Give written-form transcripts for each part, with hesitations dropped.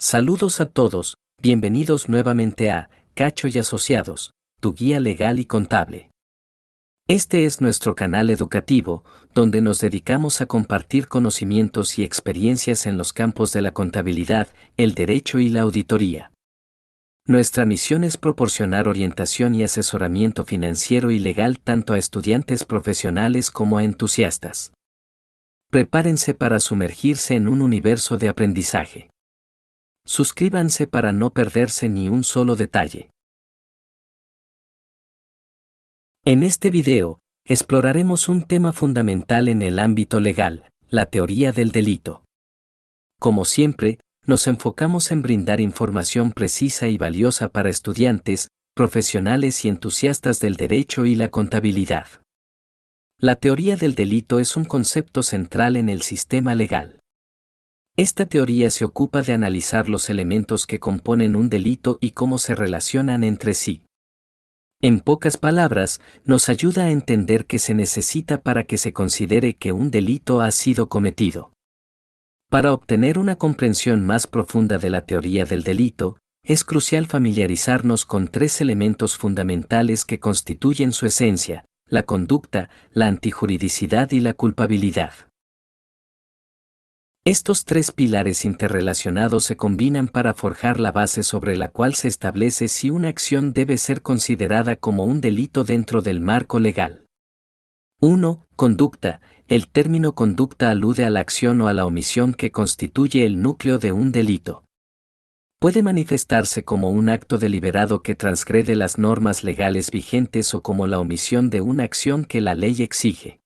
Saludos a todos, bienvenidos nuevamente a Cacho y Asociados, tu guía legal y contable. Este es nuestro canal educativo, donde nos dedicamos a compartir conocimientos y experiencias en los campos de la contabilidad, el derecho y la auditoría. Nuestra misión es proporcionar orientación y asesoramiento financiero y legal tanto a estudiantes profesionales como a entusiastas. Prepárense para sumergirse en un universo de aprendizaje. Suscríbanse para no perderse ni un solo detalle. En este video, exploraremos un tema fundamental en el ámbito legal, la teoría del delito. Como siempre, nos enfocamos en brindar información precisa y valiosa para estudiantes, profesionales y entusiastas del derecho y la contabilidad. La teoría del delito es un concepto central en el sistema legal. Esta teoría se ocupa de analizar los elementos que componen un delito y cómo se relacionan entre sí. En pocas palabras, nos ayuda a entender qué se necesita para que se considere que un delito ha sido cometido. Para obtener una comprensión más profunda de la teoría del delito, es crucial familiarizarnos con tres elementos fundamentales que constituyen su esencia: la conducta, la antijuridicidad y la culpabilidad. Estos tres pilares interrelacionados se combinan para forjar la base sobre la cual se establece si una acción debe ser considerada como un delito dentro del marco legal. 1. Conducta. El término conducta alude a la acción o a la omisión que constituye el núcleo de un delito. Puede manifestarse como un acto deliberado que transgrede las normas legales vigentes o como la omisión de una acción que la ley exige.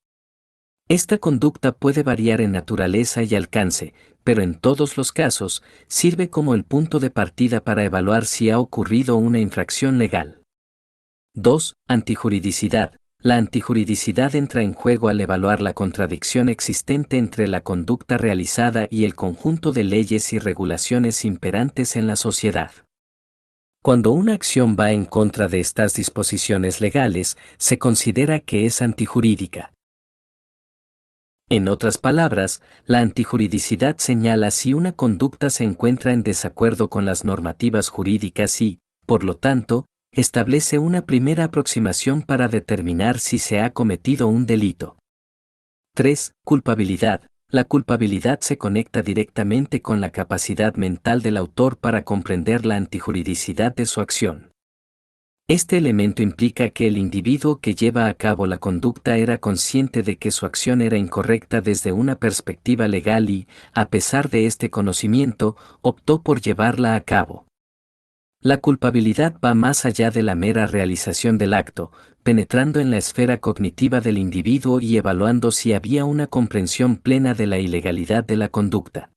Esta conducta puede variar en naturaleza y alcance, pero en todos los casos, sirve como el punto de partida para evaluar si ha ocurrido una infracción legal. 2. Antijuridicidad. La antijuridicidad entra en juego al evaluar la contradicción existente entre la conducta realizada y el conjunto de leyes y regulaciones imperantes en la sociedad. Cuando una acción va en contra de estas disposiciones legales, se considera que es antijurídica. En otras palabras, la antijuridicidad señala si una conducta se encuentra en desacuerdo con las normativas jurídicas y, por lo tanto, establece una primera aproximación para determinar si se ha cometido un delito. 3. Culpabilidad. La culpabilidad se conecta directamente con la capacidad mental del autor para comprender la antijuridicidad de su acción. Este elemento implica que el individuo que lleva a cabo la conducta era consciente de que su acción era incorrecta desde una perspectiva legal y, a pesar de este conocimiento, optó por llevarla a cabo. La culpabilidad va más allá de la mera realización del acto, penetrando en la esfera cognitiva del individuo y evaluando si había una comprensión plena de la ilegalidad de la conducta.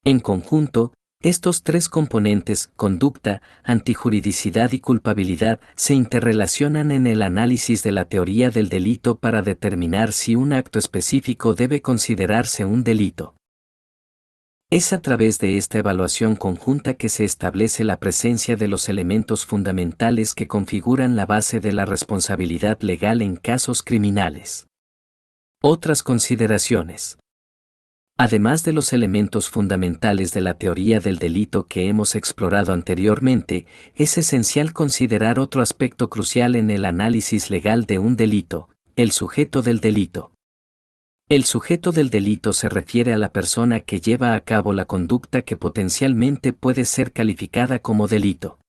En conjunto, estos tres componentes, conducta, antijuridicidad y culpabilidad, se interrelacionan en el análisis de la teoría del delito para determinar si un acto específico debe considerarse un delito. Es a través de esta evaluación conjunta que se establece la presencia de los elementos fundamentales que configuran la base de la responsabilidad legal en casos criminales. Otras consideraciones. Además de los elementos fundamentales de la teoría del delito que hemos explorado anteriormente, es esencial considerar otro aspecto crucial en el análisis legal de un delito: el sujeto del delito. El sujeto del delito se refiere a la persona que lleva a cabo la conducta que potencialmente puede ser calificada como delito.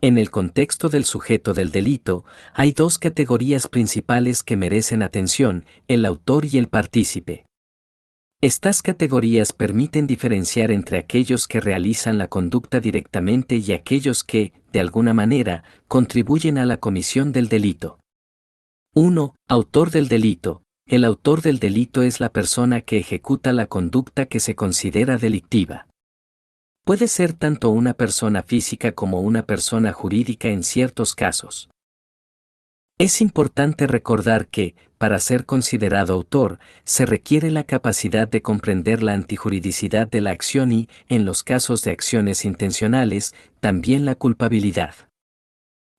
En el contexto del sujeto del delito, hay dos categorías principales que merecen atención: el autor y el partícipe. Estas categorías permiten diferenciar entre aquellos que realizan la conducta directamente y aquellos que, de alguna manera, contribuyen a la comisión del delito. 1. Autor del delito. El autor del delito es la persona que ejecuta la conducta que se considera delictiva. Puede ser tanto una persona física como una persona jurídica en ciertos casos. Es importante recordar que, para ser considerado autor, se requiere la capacidad de comprender la antijuridicidad de la acción y, en los casos de acciones intencionales, también la culpabilidad.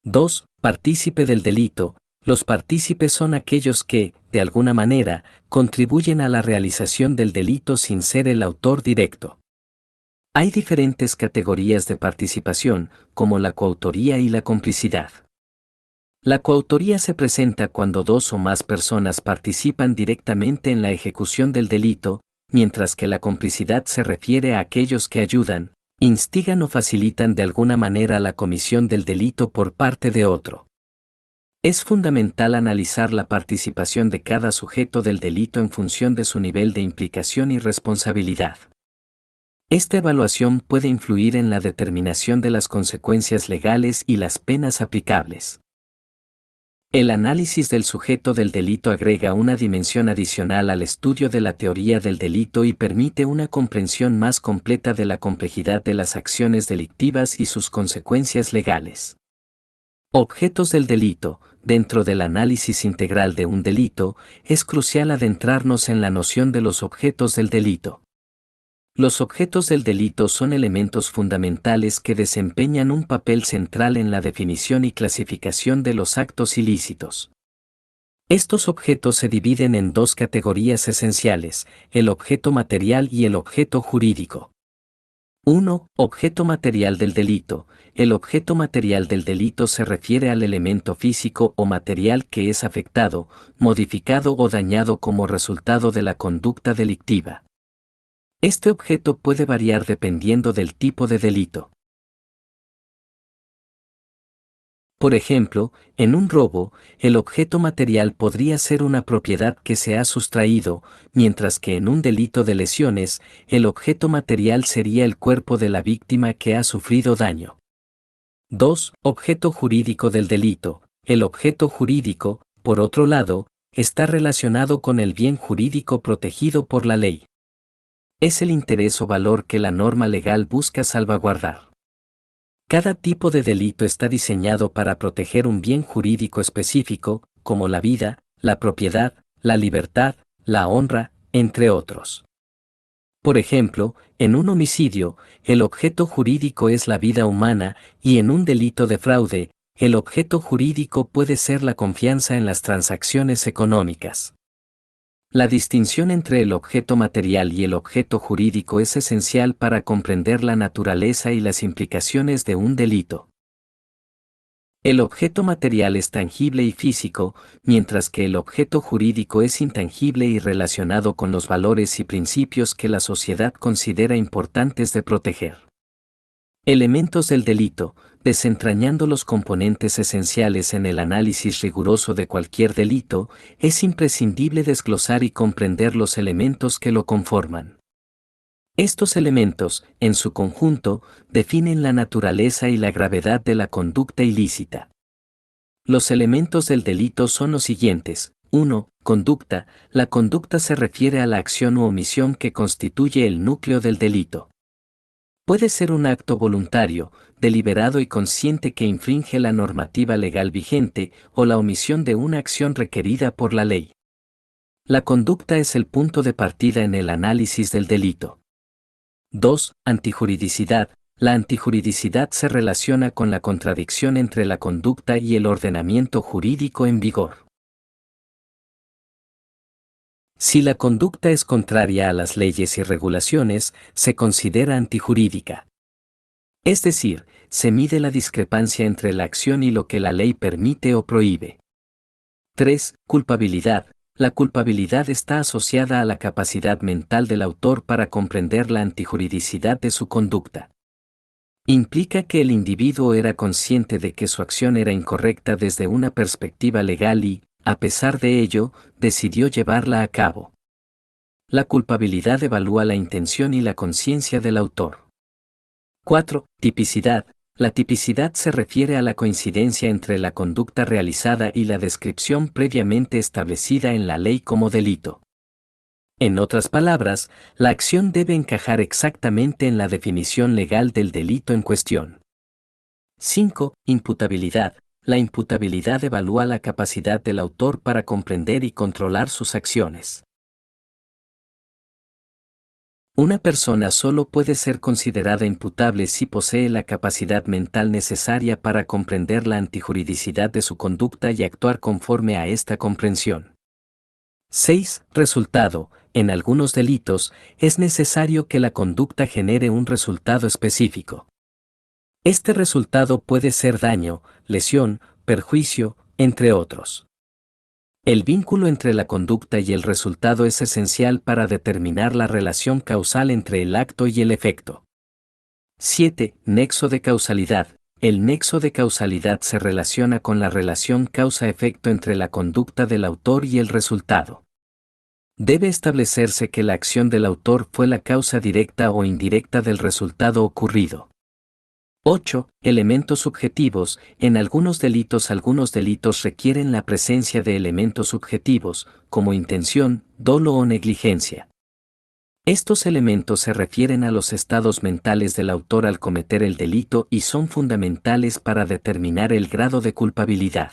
2. Partícipe del delito. Los partícipes son aquellos que, de alguna manera, contribuyen a la realización del delito sin ser el autor directo. Hay diferentes categorías de participación, como la coautoría y la complicidad. La coautoría se presenta cuando dos o más personas participan directamente en la ejecución del delito, mientras que la complicidad se refiere a aquellos que ayudan, instigan o facilitan de alguna manera la comisión del delito por parte de otro. Es fundamental analizar la participación de cada sujeto del delito en función de su nivel de implicación y responsabilidad. Esta evaluación puede influir en la determinación de las consecuencias legales y las penas aplicables. El análisis del sujeto del delito agrega una dimensión adicional al estudio de la teoría del delito y permite una comprensión más completa de la complejidad de las acciones delictivas y sus consecuencias legales. Objetos del delito. Dentro del análisis integral de un delito, es crucial adentrarnos en la noción de los objetos del delito. Los objetos del delito son elementos fundamentales que desempeñan un papel central en la definición y clasificación de los actos ilícitos. Estos objetos se dividen en dos categorías esenciales, el objeto material y el objeto jurídico. 1. Objeto material del delito. El objeto material del delito se refiere al elemento físico o material que es afectado, modificado o dañado como resultado de la conducta delictiva. Este objeto puede variar dependiendo del tipo de delito. Por ejemplo, en un robo, el objeto material podría ser una propiedad que se ha sustraído, mientras que en un delito de lesiones, el objeto material sería el cuerpo de la víctima que ha sufrido daño. 2. Objeto jurídico del delito. El objeto jurídico, por otro lado, está relacionado con el bien jurídico protegido por la ley. Es el interés o valor que la norma legal busca salvaguardar. Cada tipo de delito está diseñado para proteger un bien jurídico específico, como la vida, la propiedad, la libertad, la honra, entre otros. Por ejemplo, en un homicidio, el objeto jurídico es la vida humana, y en un delito de fraude, el objeto jurídico puede ser la confianza en las transacciones económicas. La distinción entre el objeto material y el objeto jurídico es esencial para comprender la naturaleza y las implicaciones de un delito. El objeto material es tangible y físico, mientras que el objeto jurídico es intangible y relacionado con los valores y principios que la sociedad considera importantes de proteger. Elementos del delito. Desentrañando los componentes esenciales en el análisis riguroso de cualquier delito, es imprescindible desglosar y comprender los elementos que lo conforman. Estos elementos, en su conjunto, definen la naturaleza y la gravedad de la conducta ilícita. Los elementos del delito son los siguientes. 1. Conducta. La conducta se refiere a la acción u omisión que constituye el núcleo del delito. Puede ser un acto voluntario, deliberado y consciente que infringe la normativa legal vigente, o la omisión de una acción requerida por la ley. La conducta es el punto de partida en el análisis del delito. 2. Antijuridicidad. La antijuridicidad se relaciona con la contradicción entre la conducta y el ordenamiento jurídico en vigor. Si la conducta es contraria a las leyes y regulaciones, se considera antijurídica. Es decir, se mide la discrepancia entre la acción y lo que la ley permite o prohíbe. 3. Culpabilidad. La culpabilidad está asociada a la capacidad mental del autor para comprender la antijuridicidad de su conducta. Implica que el individuo era consciente de que su acción era incorrecta desde una perspectiva legal y, a pesar de ello, decidió llevarla a cabo. La culpabilidad evalúa la intención y la conciencia del autor. 4. Tipicidad. La tipicidad se refiere a la coincidencia entre la conducta realizada y la descripción previamente establecida en la ley como delito. En otras palabras, la acción debe encajar exactamente en la definición legal del delito en cuestión. 5. Imputabilidad. La imputabilidad evalúa la capacidad del autor para comprender y controlar sus acciones. Una persona solo puede ser considerada imputable si posee la capacidad mental necesaria para comprender la antijuridicidad de su conducta y actuar conforme a esta comprensión. 6. Resultado. en algunos delitos, es necesario que la conducta genere un resultado específico. Este resultado puede ser daño, lesión, perjuicio, entre otros. El vínculo entre la conducta y el resultado es esencial para determinar la relación causal entre el acto y el efecto. 7. Nexo de causalidad. El nexo de causalidad se relaciona con la relación causa-efecto entre la conducta del autor y el resultado. Debe establecerse que la acción del autor fue la causa directa o indirecta del resultado ocurrido. 8. Elementos subjetivos. En algunos delitos requieren la presencia de elementos subjetivos, como intención, dolo o negligencia. Estos elementos se refieren a los estados mentales del autor al cometer el delito y son fundamentales para determinar el grado de culpabilidad.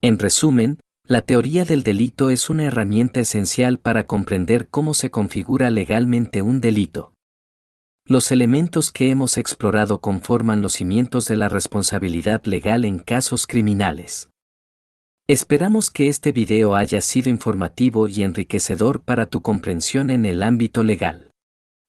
En resumen, la teoría del delito es una herramienta esencial para comprender cómo se configura legalmente un delito. Los elementos que hemos explorado conforman los cimientos de la responsabilidad legal en casos criminales. Esperamos que este video haya sido informativo y enriquecedor para tu comprensión en el ámbito legal.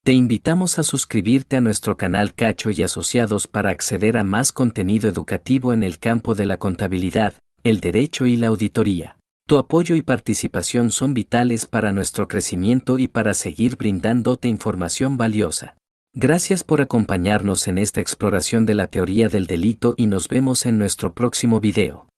Te invitamos a suscribirte a nuestro canal Cacho y Asociados para acceder a más contenido educativo en el campo de la contabilidad, el derecho y la auditoría. Tu apoyo y participación son vitales para nuestro crecimiento y para seguir brindándote información valiosa. Gracias por acompañarnos en esta exploración de la teoría del delito y nos vemos en nuestro próximo video.